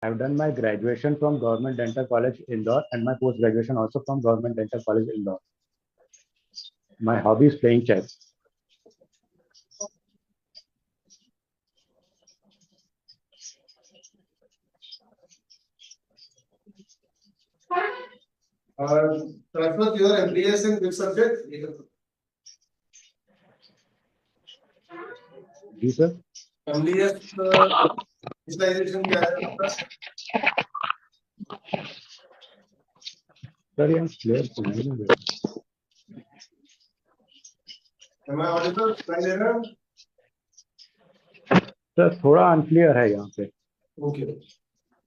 I've done my graduation from Government Dental College Indore and my post graduation also from Government Dental College Indore. My hobby is playing chess. Prashant, your MDS in which subject? जी sir. MDS specialisation क्या है आपका? Sir यहाँ clear सुनाई नहीं दे रहा. Am I audible? सुनाई दे रहा है? सर थोड़ा अनक्लियर है यहाँ पे. ओके.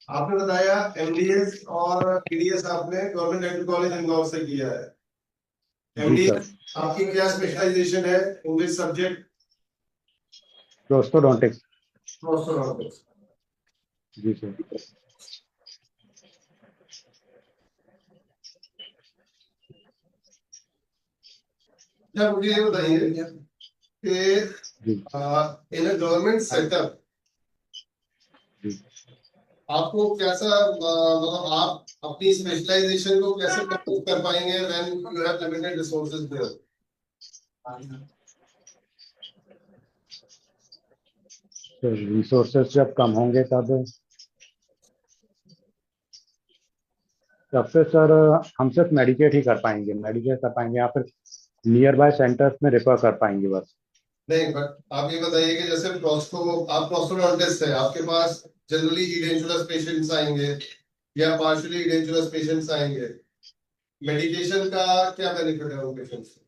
आपने बताया MDS और PDS आपने गवर्नमेंट डेंटल कॉलेज इंदौर से किया है. जी सर. MDS आपकी क्या स्पेशलाइजेशन है? In which subject? Prosthodontics. Prosthodontics. जी सर. अच्छा, मुझे ये बताइए कि इन अ गवर्नमेंट सेटअप आपको कैसा मतलब आप अपनी स्पेशलाइजेशन को कैसे प्रमोट कर पाएंगे when you have limited resources there? Sir resources जब कम होंगे तब से सर हम सिर्फ मेडिकेट ही कर पाएंगे या फिर नियर बाय सेंटर्स में रेफर कर पाएंगे बस. नहीं, बट आप ये बताइए कि जैसे आप प्रोस्टोडोंटिस्ट है, आपके पास जनरली इडेंचुलस पेशेंट्स आएंगे या पार्शियली इडेंचुलस पेशेंट्स आएंगे, मेडिकेशन का क्या बेनिफिट है उन पेशेंट्स को?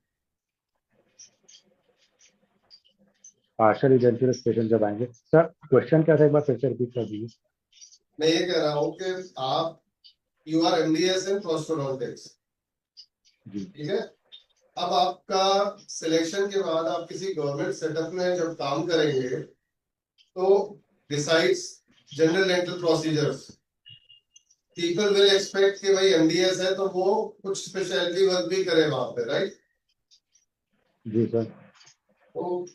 पार्शियल इडेंचुलस पेशेंट जब आएंगे. सर क्वेश्चन क्या था, एक बार फिर से रिपीट कर दीजिए. मैं ये कह रहा हूँ कि आप यू आर MDS इन प्रोस्टोडोंटिक्स, ठीक है. अब आपका सिलेक्शन के बाद आप किसी गवर्नमेंट सेटअप में जब काम करेंगे तो decides general dental procedures, people will expect कि भाई MDS है तो वो कुछ स्पेशलिटी वर्क भी करे वहां पे, राइट? जी सर. तो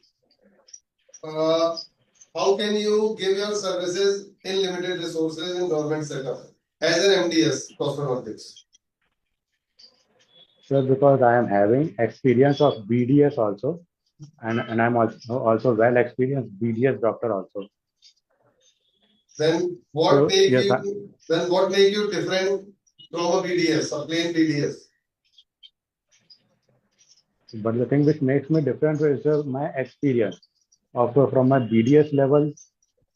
how can you give your services in limited resources in government setup as an MDS prosthodontics? Sir, because I am having experience of BDS also, and I'm also well experienced BDS doctor also. Then what So, make yes, you what make you different from a BDS or plain BDS? but the thing which makes me different is my experience of from my BDS level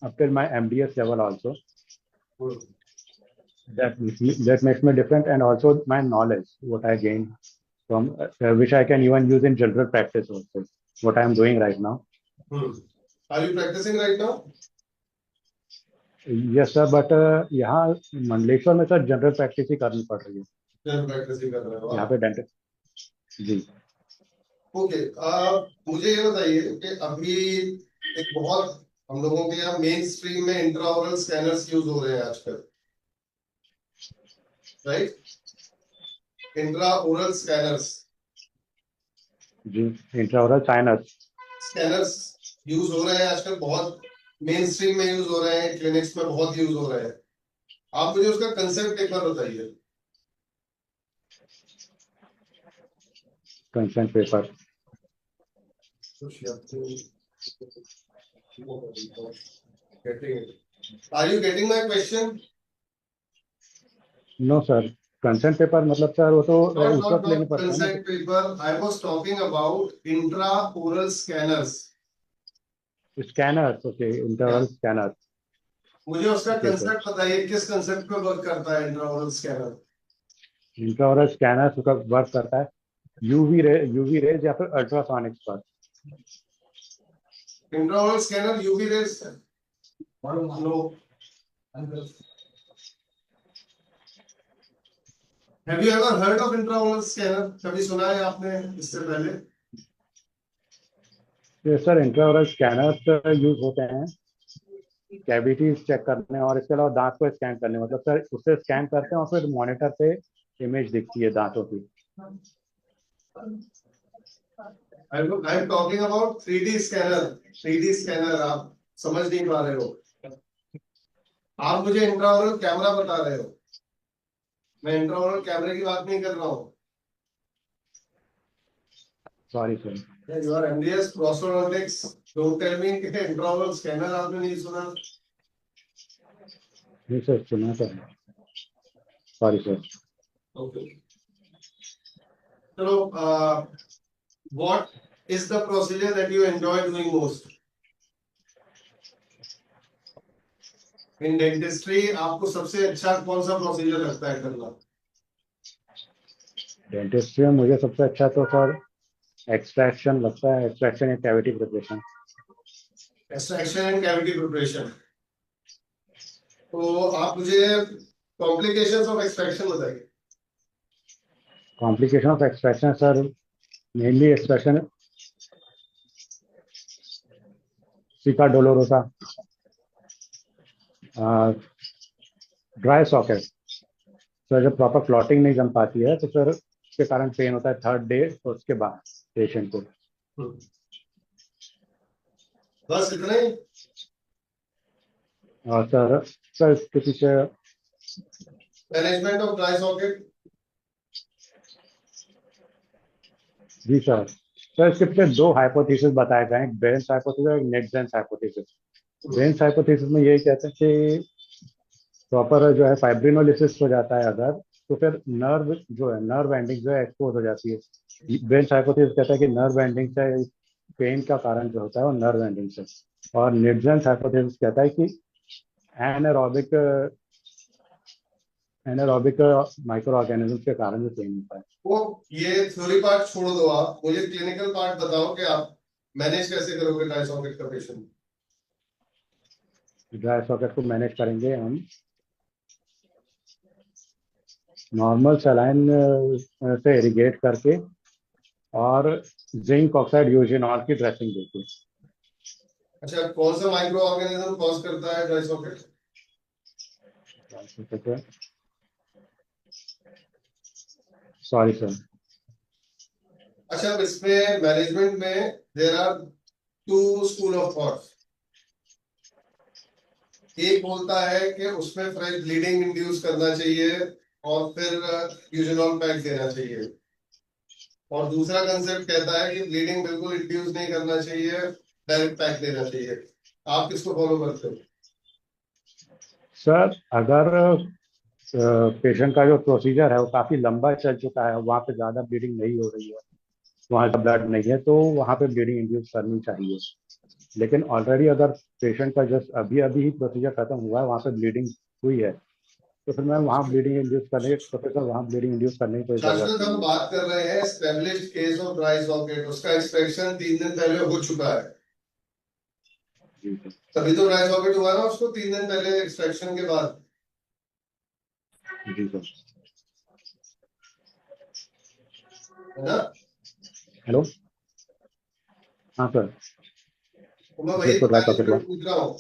up till my MDS level also. That makes me different, and also my knowledge what I gained from which I can even use in general practice also. What I am doing right now. Are you practicing right now? Yes sir, but यहाँ मंडलेश्वर में sir general practice ही करनी पड़ रही है. General practice ही कर रहे हो यहाँ पे डेंटिस्ट. जी. ओके. मुझे ये बताइए कि अभी एक बहुत हम लोगों के यहाँ मेन स्ट्रीम में इंट्राओरल स्कैनर्स यूज हो रहे हैं आजकल, राइट? इंट्राओरल स्कैनर्स. जी. इंट्राओरल स्कैनर्स यूज हो रहे हैं आजकल, बहुत मेन स्ट्रीम में यूज हो रहे हैं, क्लिनिक्स में बहुत यूज हो रहे हैं. आप मुझे उसका कंसेप्ट एक बार बताइए. Consent paper. Are you getting my question? No sir. Consent paper मतलब सर वो तो उस वक्त लेने पड़ता है ना. Consent paper. I was talking about intraoral scanners. Scanner. Okay. Intraoral scanner. मुझे उसका कंसेप्ट बताइए, किस कंसेप्ट पे वर्क करता है इंट्राओरल स्कैनर? इंट्राओरल स्कैनर का वर्क करता है यूवी रेज या फिर अल्ट्रासोनिक्स पर. Intraoral scanner UV rays. No. Have you ever heard of intraoral scanner? कभी सुना है आपने इससे पहले? सर इंट्राओरल स्कैनर यूज होते हैं कैविटीज चेक करने और इसके अलावा दांत को स्कैन करने. मतलब सर उससे स्कैन करते हैं और फिर मॉनिटर पे इमेज दिखती है दांतों की. I'm talking about 3D scanner. 3D scanner आप समझ नहीं पा रहे हो. आप मुझे इंट्राओरल कैमरा बता रहे हो, मैं इंट्राओरल कैमरे की बात नहीं कर रहा हूँ। Sorry sir. You are MDS prosthodontics, don't tell me कि इंट्राओरल स्कैनर आपने नहीं सुना। नहीं सर, सुना तो है। Sorry sir. ओके, चलो, what is the procedure that you enjoy doing most in dentistry? आपको सबसे अच्छा कौन सा प्रोसीजर लगता है करना? डेंटिस्ट्री में मुझे सबसे अच्छा तो सर एक्सट्रैक्शन लगता है, एक्सट्रैक्शन या cavity preparation. Extraction and cavity preparation. तो आप मुझे कॉम्प्लिकेशंस ऑफ एक्सट्रैक्शन बताइए। Complication of extraction sir, mainly extraction सिका डोलोरोसा, ड्राई सॉकेट। सर जब प्रॉपर क्लॉटिंग नहीं जम पाती है तो फिर उसके कारण पेन होता है थर्ड डे और उसके बाद पेशेंट को। बस इतना ही? और सर इसके पीछे मैनेजमेंट ऑफ ड्राई सॉकेट? जी सर इसके पीछे दो हाइपोथेसिस बताए गए हैं, एक बेरेंस हाइपोथेसिस और एक नेट हाइपोथेसिस। बेरेंस हाइपोथेसिस में यही कहते हैं कि प्रॉपर जो है फाइब्रिनोलिसिस हो जाता है अगर, तो फिर नर्व जो है, नर्व एंडिंग जो है एक्सपोज हो जाती है। बेरेंस हाइपोथेसिस कहता है कि नर्व एंडिंग से पेन का कारण जो होता है वो नर्व एंडिंग से। और नेट हाइपोथेसिस कहता है कि एनारोबिक एनारोबिक माइक्रो ऑर्गेनिज्म के कारण जो पेन होता है। वो ये थ्योरी पार्ट छोड़ दो, आप मुझे क्लिनिकल पार्ट बताओ कि आप मैनेज कैसे करोगे ड्राई सॉकेट का पेशेंट। ड्राई सॉकेट को मैनेज करेंगे हम नॉर्मल सलाइन से इरिगेट करके और जिंक ऑक्साइड यूजिनॉल की ड्रेसिंग देके। अच्छा, कौन सा माइक्रो ऑर्गेनिज्म कॉज करता है ड्राई सॉकेट? Sorry sir. अच्छा, अब इसमें मैनेजमेंट में there are two school of thought. एक बोलता है कि उसमें फ्रेश ब्लीडिंग इंड्यूस करना चाहिए और फिर यूजुनॉल पैक देना चाहिए, और दूसरा कंसेप्ट कहता है कि ब्लीडिंग बिल्कुल इंड्यूस नहीं करना चाहिए, डायरेक्ट पैक देना चाहिए। आप किसको फॉलो करते हो? सर अगर पेशेंट का जो प्रोसीजर है वो काफ़ी लंबा चल चुका है, वहाँ पे ज़्यादा ब्लीडिंग नहीं हो रही है, वहाँ का ब्लड नहीं है, तो वहाँ पे ब्लीडिंग इंड्यूस करनी चाहिए। लेकिन ऑलरेडी अगर पेशेंट का जस्ट अभी अभी ही प्रोसीजर खत्म हुआ है, वहाँ पे ब्लीडिंग हुई है, तो फिर मैम वहाँ ब्लीडिंग इंड्यूस करने तो फिर सर वहाँ ब्लीडिंग इंड्यूस करने की कोई ज़रूरत शाश्वत, हम नहीं है। बात कर रहे हैं established case of dry socket, उसका एक्सट्रैक्शन 3 दिन पहले हो चुका है, जी सर। तभी तो ड्राई सॉकेट हुआ ना उसको 3 दिन पहले एक्सट्रैक्शन के बाद, जी सर। है ना? हेलो। हाँ सर। तो मैं जी वही तो ड्राई सॉकेट हुआ। मैनेजमेंट पूछ रहा हूँ,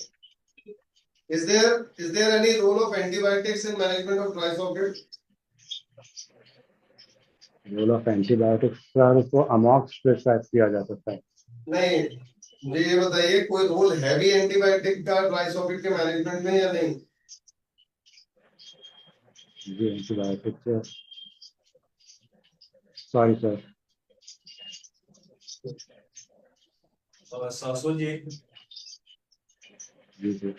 is there any role of antibiotics in management of dry socket? Role of antibiotics sir उसको अमॉक्स प्रिस्क्राइब किया जा सकता है। नहीं, मुझे ये बताइए कोई रोल है भी एंटीबायोटिक का ड्राई सॉकेट के मैनेजमेंट में या नहीं? जी एंटीबायोटिक्स, सॉरी सर। सासू जी जी जी।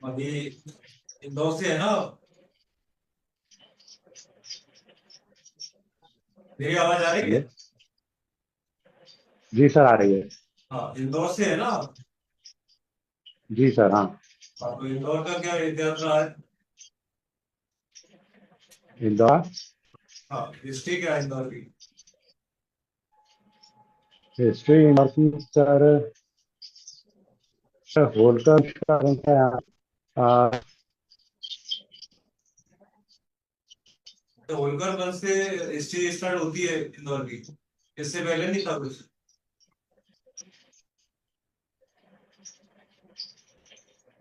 अभी इंदौर से है ना? मेरी आवाज आ रही है? हेलो। जी सर आ रही है। हाँ, इंदौर से है ना? जी सर हाँ। आपको इंदौर का क्या इतिहास रहा है? इंदौर हाँ, हिस्ट्री क्या है इंदौर की? हिस्ट्री इंदौर की सर, होलकर का बनता है यहाँ। आ, तो होलकर वंश से हिस्ट्री स्टार्ट होती है इंदौर की, इससे पहले नहीं था कुछ?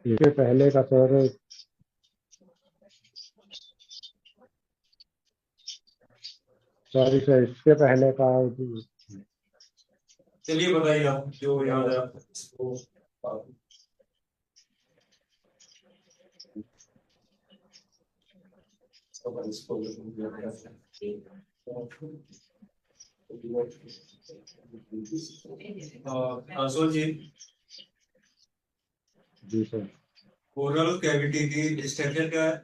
इसके पहले का सर, सॉरी सर इसके पहले का चलिए बताइए, आप जो याद है आपको। अशोक जी, जी सर। ओरल कैविटी की स्ट्रक्चर क्या है?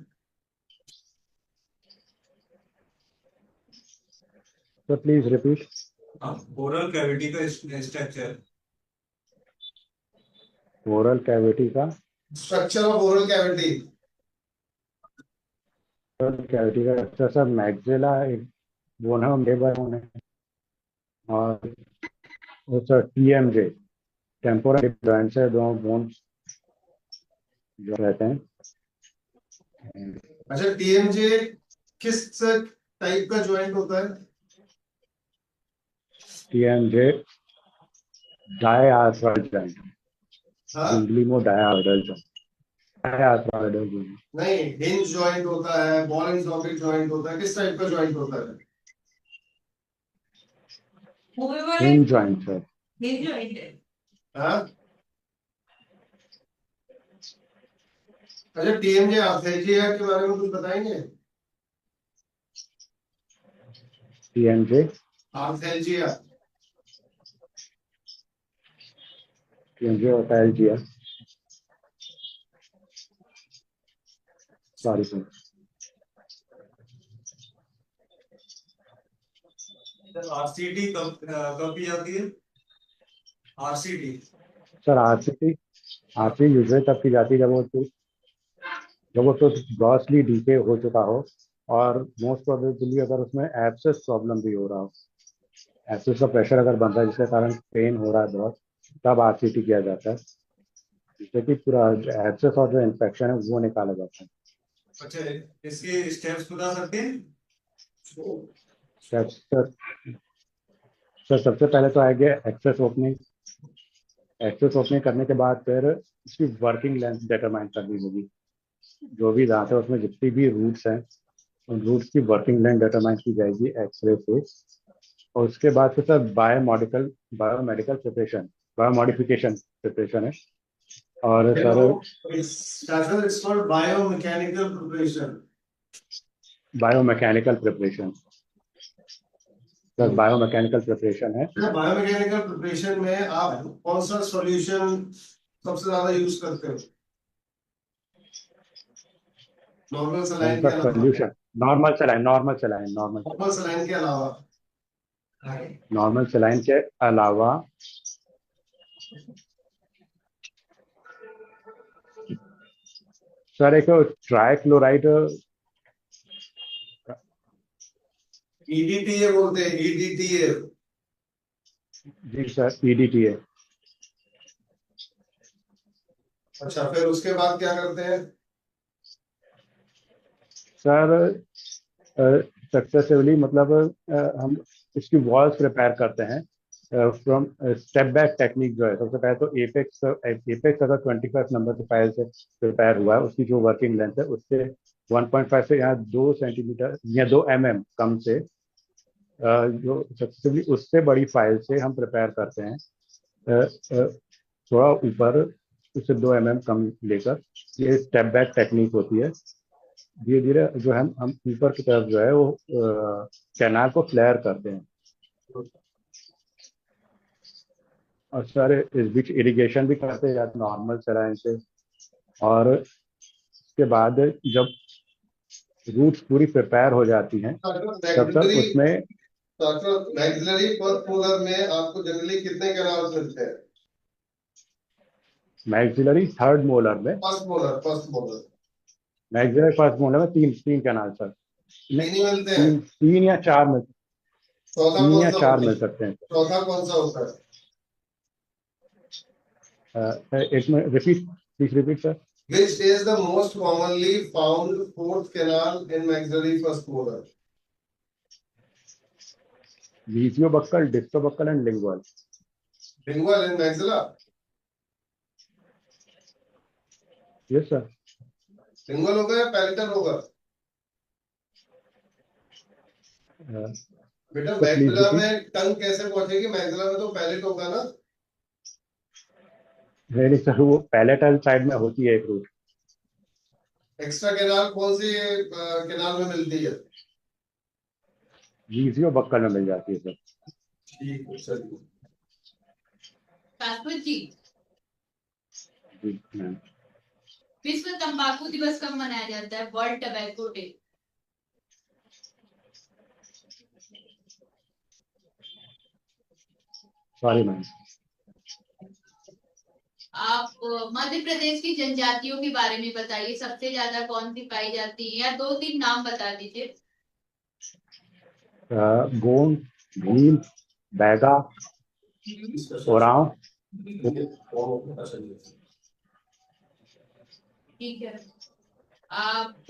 Sir please repeat. हाँ, ओरल कैविटी का स्ट्रक्चर। ओरल कैविटी का structure of oral cavity. Oral cavity का अच्छा सर, मैक्सिला एक बोन है, लेबर बोन है, और वो सर टीएमजे, टेम्पोरल जॉइंट्स है, दो बोन्स जो रहते हैं। अच्छा, टीएमजे किस टाइप का ज्वाइंट होता है? टीएमजे डायआर्थराइड जॉइंट, हाँ, जिंगलिमो डायआर्थराइड जॉइंट, डायआर्थराइड जॉइंट, नहीं, हिंज ज्वाइंट होता है, बॉल एंड सॉकेट ज्वाइंट होता है, किस टाइप का ज्वाइंट होता है? Hinge joint sir. हाँ, अच्छा, टीएमजे आर्थेजिया के बारे में कुछ बताएंगे? टीएमजे आर्थेजिया। टीएमजे होता है एलजीएस, सॉरी सर। आरसीटी कब कब की जाती है? RCT sir RCT, RCT usually तब की जाती है जब वो तो ग्रॉसली डीके हो चुका हो, और मोस्ट प्रोबेबली अगर उसमें एब्सेस प्रॉब्लम भी हो रहा हो, एब्सेस का प्रेशर अगर बन रहा है जिसके कारण पेन हो रहा है बहुत, तब आरसीटी किया जाता है, जिससे कि पूरा एब्सेस और जो इन्फेक्शन है वो निकाला जाता है। अच्छा, इसके स्टेप्स बता सकते हैं? सर सर सर सबसे पहले तो आएंगे एक्सेस ओपनिंग। एक्सेस ओपनिंग करने के बाद फिर उसकी वर्किंग लेंथ डिटरमाइन करनी होगी। जो भी दांत है उसमें जितनी भी रूट्स हैं, उन रूट्स की वर्किंग लेंथ डिटरमाइन की जाएगी एक्सरे से। और उसके बाद फिर सर बायोमेडिकल प्रिपरेशन, बायोमोडिफिकेशन प्रिपरेशन है। और sir it's called biomechanical preparation. Biomechanical preparation, sir biomechanical preparation है। बायोमैकेनिकल प्रिपरेशन में आप कौन सा सॉल्यूशन सबसे ज्यादा यूज करते हो? नॉर्मल कौन सलाइन के सा अलावा? Solution? Normal saline, normal saline, normal normal saline के अलावा? नॉर्मल सलाइन के अलावा सर एक ट्राइक्लोराइड, ईडीटीए बोलते हैं, ईडीटीए। जी सर ईडीटी है। अच्छा, फिर उसके बाद क्या करते हैं? सर सक्सेसिवली मतलब हम इसकी वॉल्स प्रिपेयर करते हैं फ्रॉम स्टेप बैक टेक्निक। जो है सबसे पहले तो एपेक्स, एपेक्स अगर 25 नंबर के फाइल से प्रिपेयर हुआ है, उसकी जो वर्किंग लेंथ है उससे 1.5 से यहाँ 2 सेंटीमीटर या 2 mm कम से जो सक्सेसिवली उससे बड़ी फाइल से हम प्रिपेयर करते हैं थोड़ा ऊपर, उससे 2 mm कम लेकर। ये स्टेप बैक टेक्निक होती है। धीरे धीरे जो है हम ऊपर की तरफ जो है वो कैनाल को फ्लेयर करते हैं। और सर इस बीच इरिगेशन भी करते जाते नॉर्मल सलाइन से। और उसके बाद जब रूट्स पूरी प्रिपेयर हो जाती हैं तब सर मैक्सिलरी उसमें मैक्सिलरी फर्स्ट मोलर में आपको जनरली कितने कैनाल मिलते हैं? मैक्सिलरी थर्ड मोलर में, first molar maxillary first molar में तीन तीन कैनाल सर। तीन ही मिलते हैं? तीन, तीन या चार मिल चौथा तीन कौन या सा चार होता मिल है? सकते हैं। चौथा कौन सा होता है? एक minute, repeat please repeat sir. Which is the most commonly found fourth canal in maxillary first molar? Mesiobuccal, distobuccal and lingual. Lingual in maxilla? Yes sir. Lingual होगा या palatal होगा? बेटा, सर प्लीज मैक्सिला रिपीट। में टंग कैसे पहुंचेगी? Maxilla में तो palette होगा ना? नहीं सर, वो पैलेटल साइड में होती है एक रूट। एक्स्ट्रा कैनाल कौन सी कैनाल में मिलती है? जीसीओ बक्कल में मिल जाती है सर। ठीक है, चलिए। शाश्वत जी, जी मैम। विश्व तंबाकू दिवस कब मनाया जाता है? World tobacco day. Sorry ma'am. आप मध्य प्रदेश की जनजातियों के बारे में बताइए, सबसे ज्यादा कौन सी पाई जाती है, या 2-3 नाम बता दीजिए। गोंड, भील, बैगा, ओरांव। ठीक है। आप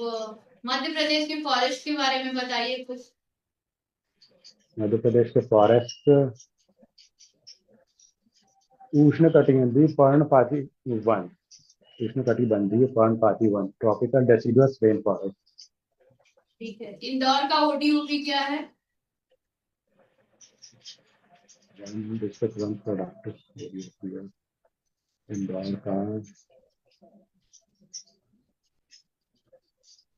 मध्य प्रदेश के फॉरेस्ट के बारे में बताइए कुछ। मध्य प्रदेश के फॉरेस्ट उष्णकटिबंधीय पर्णपाती वन, उष्णकटिबंधीय पर्णपाती one, tropical deciduous rain forest. ठीक है। इंदौर का ओडीओपी क्या है? District one productive. इंदौर का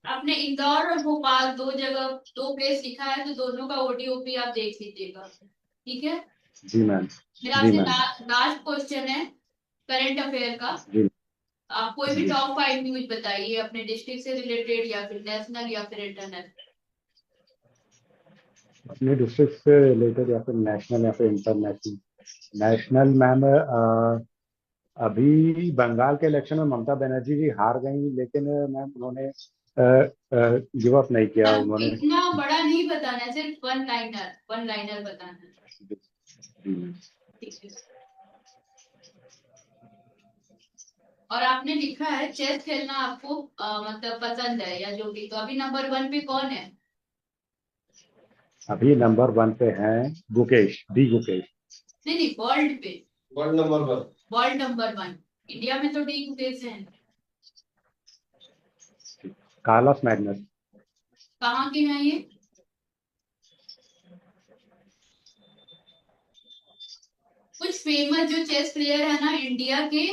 आपने इंदौर और भोपाल दो जगह दो प्लेस लिखा है, तो दोनों का ओडीओपी आप देख लीजिएगा। ठीक है। जी मैम। मेरा जी आपसे मैम। लास्ट क्वेश्चन है करंट अफेयर का। जी आप कोई भी जी। टॉप 5 न्यूज बताइए अपने डिस्ट्रिक्ट से रिलेटेड, या फिर नेशनल या फिर इंटरनेशनल। अपने डिस्ट्रिक्ट से रिलेटेड या फिर नेशनल या फिर इंटरनेशनल। नेशनल मैम, अभी बंगाल के इलेक्शन में ममता बनर्जी जी हार गई, लेकिन मैम उन्होंने गिव अप नहीं किया उन्होंने। इतना बड़ा नहीं बताना है, सिर्फ वन लाइनर बताना है। जी। ठीक है। और आपने लिखा है चेस खेलना आपको मतलब पसंद है या जो भी, तो अभी नंबर 1 पे कौन है? अभी नंबर 1 पे हैं गुकेश, डी गुकेश। नहीं नहीं, वर्ल्ड पे। World number 1। World number 1। India में तो डी गुकेश हैं। Carlos Magnus. कहाँ के हैं ये? कुछ फेमस जो चेस प्लेयर है ना इंडिया के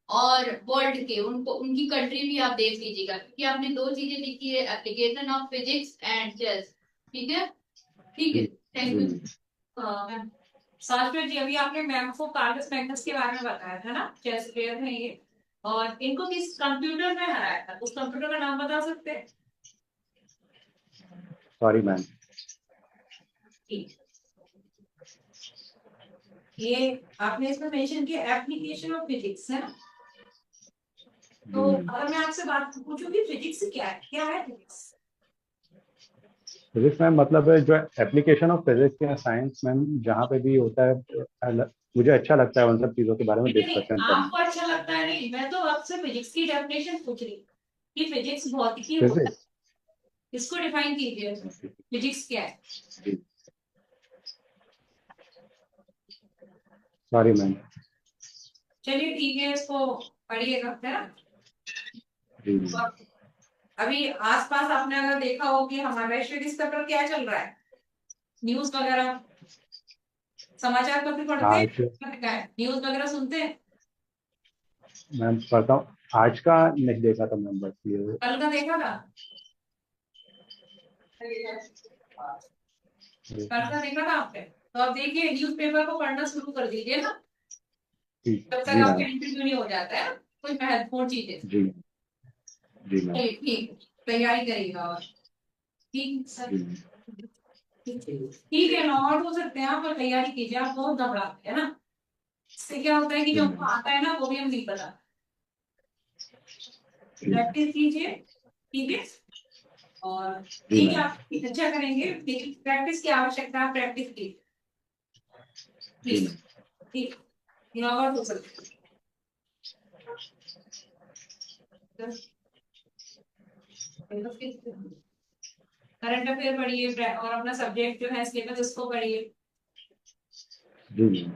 और वर्ल्ड के, उनको उनकी कंट्री भी आप देख लीजिएगा, क्योंकि आपने 2 चीजें लिखी है, application of physics and chess. ठीक है। ठीक है। Thank you. मैम, शाश्वत जी, अभी आपने मैम को कार्लोस मैग्नस के बारे में बताया था ना, चेस प्लेयर है ये, और इनको किस कंप्यूटर में हराया था, उस कंप्यूटर का नाम बता सकते हैं? Sorry ma'am. ठीक। ये आपने इसमें मेंशन किया एप्लीकेशन ऑफ फिजिक्स है ना, तो अगर मैं आपसे बात पूछूं कि फिजिक्स क्या है फिजिक्स? फिजिक्स मैम मतलब है जो एप्लीकेशन ऑफ फिजिक्स या साइंस मैम, जहाँ पे भी होता है, मुझे अच्छा लगता है उन सब चीज़ों के बारे में नहीं, डिस्कशन करना। आपको अच्छा लगता है, नहीं, मैं तो आपसे फिजिक्स की डेफिनेशन पूछ रही हूँ कि फिजिक्स भौतिकी होता है, फिजिक्स। इसको डिफाइन कीजिए, फिजिक्स क्या है? Sorry ma'am. चलिए ठीक है, इसको पढ़िएगा, है ना। जी। अभी आसपास आपने अगर देखा हो कि हमारे वैश्विक स्तर पर क्या चल रहा है, न्यूज वगैरह, समाचार पत्र पढ़ते आज हैं, न्यूज वगैरह सुनते हैं? मैम पढ़ता हूँ, आज का नहीं देखा था मैम, बस ये कल का देखा था? कल का देखा था आपने? तो आप देखिए, न्यूज़पेपर को पढ़ना शुरू कर दीजिए ना, ठीक। जब तक जी आपका मैम। इंटरव्यू नहीं हो जाता है, कोई महत्वपूर्ण चीज है। जी। जी मैम। चलिए ठीक, तैयारी करिएगा। और ठीक सर, जी मैम। ठीक है, नॉट हो सकते हैं आप, पर तैयारी कीजिए, आप बहुत घबराते हैं ना, इससे क्या होता है कि जी जो मैम। हमको आता है ना वो भी हम नहीं पता। जी मैम। प्रैक्टिस कीजिए, ठीक है, और जी ठीक है, मैम। आप अच्छा करेंगे, प्रैक्टिस की आवश्यकता है, प्रैक्टिस की। जी ठीक। मैम। ठीक, नॉट हो सकते। करंट अफेयर पढ़िए और अपना सब्जेक्ट जो है सिलेबस उसको पढ़िए। जी मैम।